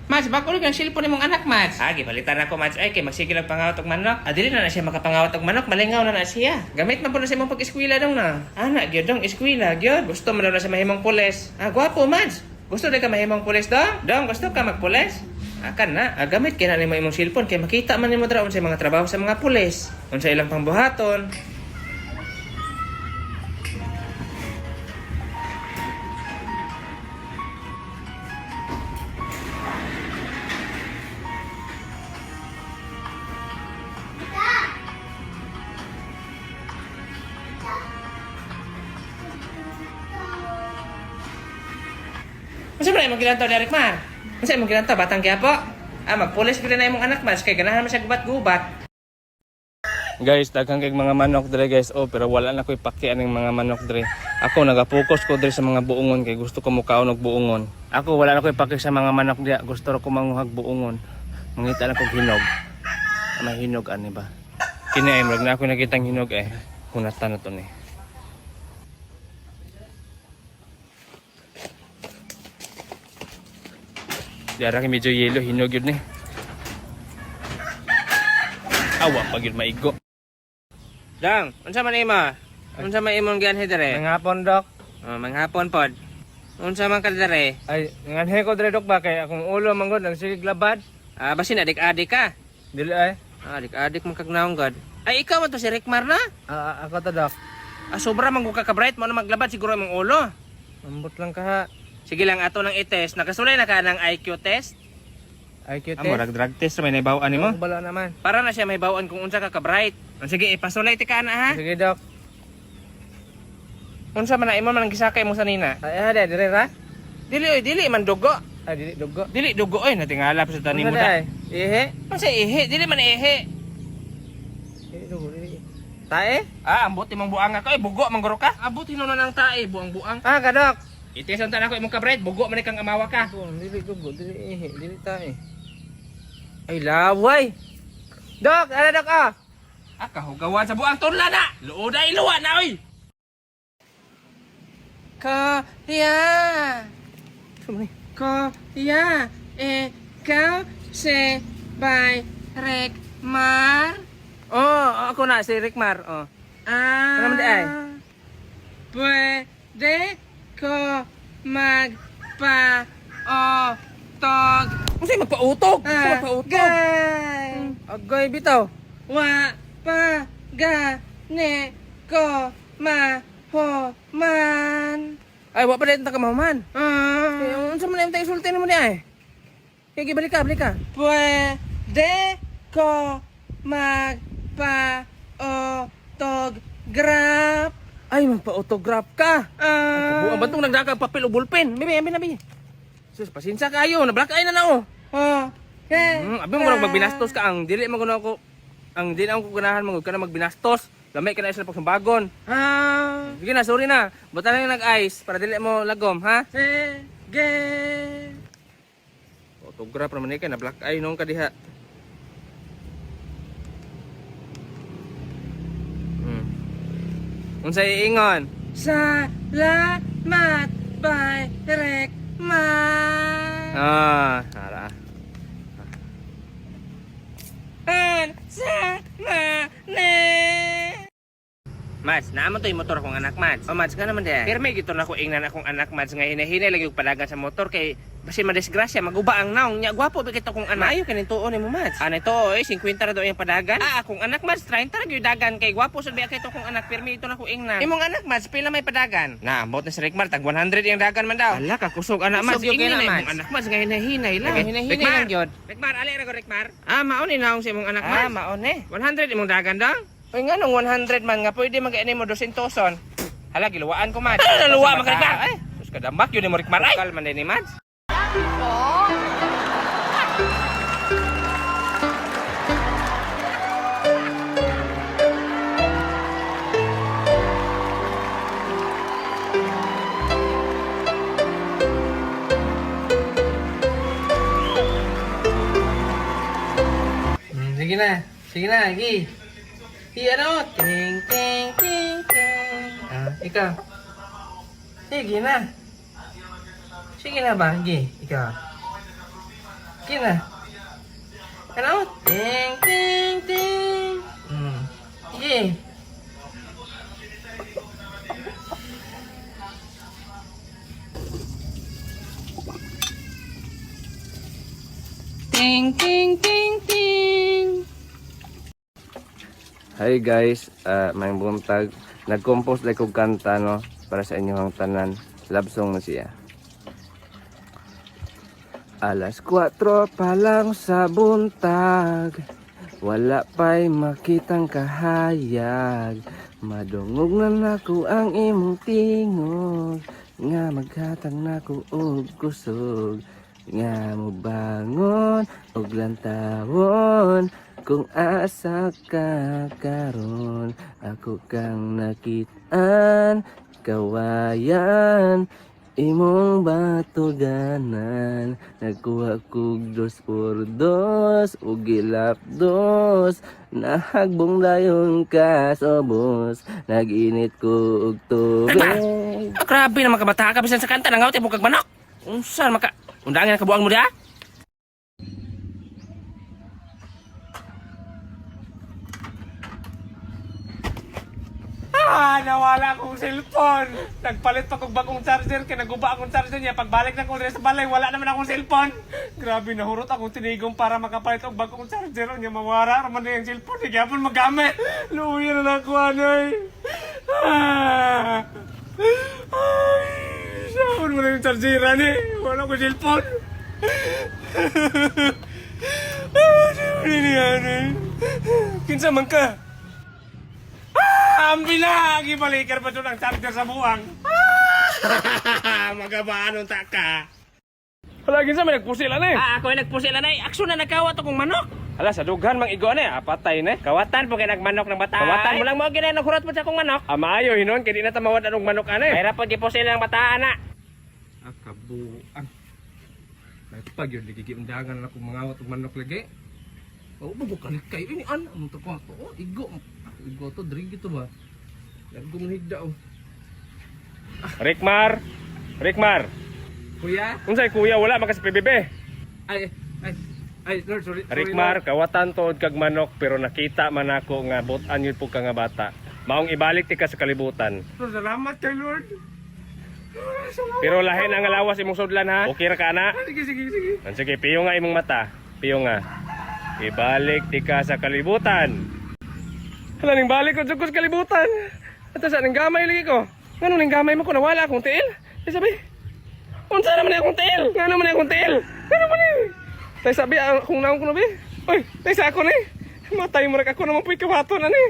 Mads, bako rin ang cellphone mong anak, Mads. Agi, balitan ako, Mads. Ay, kay magsigil ang pangawat og manok. Dili na siya makapangawat og manok. Malingaw na siya. Gamit man po na siya mong pag-eskwela dong na. Anak, gyud dong, eskwela, gyud. Gusto mo daw na siya mahimong pulis. Gwapo, Mads. Gusto na ka mahimong pulis dong? Dong, gusto ka magpulis? Akan na, gamit kaya na mo imong cellphone. Kaya makita man nimo dra sa mga trabaho sa mga pulis. Unsa ilang pangbuhaton. Masa mo na imong gilantaw, Derek Mar? Masa imong gilantaw, batang Quiapo? Magpulis ko na imong anak, Mads. Kay ganahan mo siya gubat-gubat. Guys, daghang kay mga manok dire, guys. Pero wala na ko ipakian ng mga manok dire. Ako nagapokus ko dire sa mga buongon kay gusto ko mukaon og buongon. Ako wala na ko ipaki sa mga manok diya. Gusto ko manguhag buongon. Mangita na ko hinog. May hinog ani ba? Kini ay murag na ako nakitang hinog hunatan na to ni. Diara kay medyo yellow, hinog yun Awa pag yun maigo. Dang, unsa man ima? Unsa man imong gianhe dere? Manghapon, Dok. Manghapon pod. Unsa man ka dere? Ay, nganhe ko dre, Dok, ba kay akong ulo manggod ang sige glabad. Basin adik-adik ka. Dili ay. Adik-adik man kag naong god. Ay ikaw man to si Rickmar na? Ako to, Dok. Sobra man ka bright mo na maglabad siguro imong ulo. Ambot lang ka ha. Sige lang ato nang i-test. Nakasulay na ka ng IQ test? IQ test. Amo drug test may naibawaan nimo. Bala naman. Para na siya may bawaan kung unsa ka bright. Sige, ipasulay ti ka na ha. Sige, Dok. Unsa man na imo man gisakay mo sanina? Ay, dire ra. Dili man dugo. Ay, dili dugo. Dili dugo oy, natingala pa sa tanim mo da. da. Ihi. Unsa ihi? Dili man ihi. Dili dugo, dili. Tae? Ambot imong buang ako bugo mangguro ka. Ambot hinuno nang tae, buang-buang. Ka, Dok. Itisan ta nako imong ka-bright, bugo man kang amawa ka. Dili dugo, dili ihi, dili tae. Ay, laway. Dok, ala Dok Kahugawan sa buang tunla na. Luoda iluwa na oy. Kaya. Sumay. Kaya. Ikaw si by Rickmar. Ako na si Rickmar. Ano man di ay? Pwede ko magpa-utog. Kasi magpa-utog? Agoy bitaw. Pa gane ko mahuman. Ay, wa pa rin ka mahuman. Unsa man yung isulti mo di ay? Kaya balik ka. Pwede ko magpa-autograph. Ay, magpa-autograph ka. Buang bantong nagdagang papel o ballpen. Bibi. Sus, pasensya kayo. Nablock ay na na Okay. Abi mo magbinastos ka ang dili man kuno ako. Ang dili ako ganahan mo ka na magbinastos. Lamay ka na sa pagsambagon. Sige na, sorry na. Buta lang nag-ice para dili mo lagom, ha? Sige. Autograph naman ka na black eye nung kadiha. Unsay iingon? Salamat by Rickmar. Ara. Mads, naman to yung motor akong anak, Mads. Mads ka naman din. Pero may gito na ko ingnan akong anak, Mads. Nga hinahinay lagi yung palagan sa motor. Kay basi madisgrasya, maguba ang naong niya. Gwapo, bigit akong anak. Maayo ka nito ni mo, Mads. Ito, 50 na daw yung padagan. Akong anak, Mads, 30 na yung dagan. Kay gwapo, sabi ako itong anak. Pero may ito na ko ingnan. Imong anak, Mads, pila may padagan. Ambot na si Rickmar, tag 100 yung dagan man daw. Ala, kakusog anak, Mads. Ingnan na imong anak, Mads. Nga hinahinay lang. Hinahinay lang yun. Rickmar, ali ra ko, Rickmar. Maon inaong sa imong anak, Mads. Maon 100 imong dagan daw. Uy nga nung 100 man nga pwede mag-ani mo 200. Hala giluwaan ko, Mads. Ano naluwa man Rickmar? Ay, sus kadambak yun ni mo Rickmar. Ay, kalman din ni Mads. Sige na, Gi. Ano? Ting, ting, ting, ting. Ikaw. Sige na. Sige na ba, Gi? Ikaw. Sige na. Ano? Ting, ting, ting. Sige. Ting, ting, ting, ting. Hi guys, may buntag. Nag-compose like kong kanta no para sa inyong tanan. Love song na siya. Alas 4 pa lang sa buntag, wala pa'y makitang kahayag. Madungog na nako ang imong tingog, nga maghatag nako og kusog. Nga mo bangon og lantawon, kung asa ka karon. Ako kang nakitaan, kawayan, imong batuganan. Nagkuha kog 2x2 ug gilapdos, nahagbong dayon ka sobos, naginit ko og tubig. Grabe na makabata ka bisan sa kanta nang awit mo kag manok. Unsa maka undangan ka buang mo dia? Nawala akong cellphone. Nagpalit pa kong bagong charger, kaya naguba akong charger niya. Pagbalik na ko rin sa balay, wala naman akong cellphone. Grabe, nahurot akong tinigong para makapalit ang bagong charger. Niya mawara, raman na yung cellphone. Hindi kaya magamit. Luya na lang ako, anay. Ay, saan mo na yung chargeran eh. Wala akong cellphone. Ano yan eh. Kinsa man ka? Ambil na! Gibalikar pa doon ang charger sa buwang. Magabaan ang taka. Palagi sa may nagpusila na eh. Ako ay nagpusila na eh. Aksyon na nagkawat akong manok. Hala, sa dughan mang igo na eh. Patay na eh. Kawatan po kayo nagmanok ng bata. Kawatan mo lang mo ginay naghurat mo sa akong manok. Amayo, hinon. Kaya di na tamawad anong manok na eh. Kaya po gipusila ng bataan na. Akabuang. Nagpag yun, ligigiundangan na akong mangawat ng manok lagi. Oo, mabukalit kayo. Ini ano? Ano ito ko? Oo, igo. Igo to, drink ito ba? Naggumunhigda oh. Rikmar! Rikmar! Kuya? Unsay kuya, wala makas PBB. Ay, Lord, sorry. Rikmar, kawatan tuod kag manok pero nakita man ako nga butan yun po ka nga bata. Maong ibalik ti ka sa kalibutan. Salamat kay Lord. Pero lahin ang alawas imong sudlan ha. Okay ra ka ana? Sige. Sige, piyo nga imong mata. Piyo nga. Ibalik ti ka sa kalibutan. Hala ning balik ko sa kalibutan. Ato sa ning gamay lagi ko. Ngano ning gamay mo ko nawala akong tiil? Ay sabi. Unsa naman akong tiil? Ngano man akong tiil? Ngano man ni? Tay sabi akong naong ko na bi. Oy, tay sa ako ni. Matay mo ra ako naman puy kawaton ani.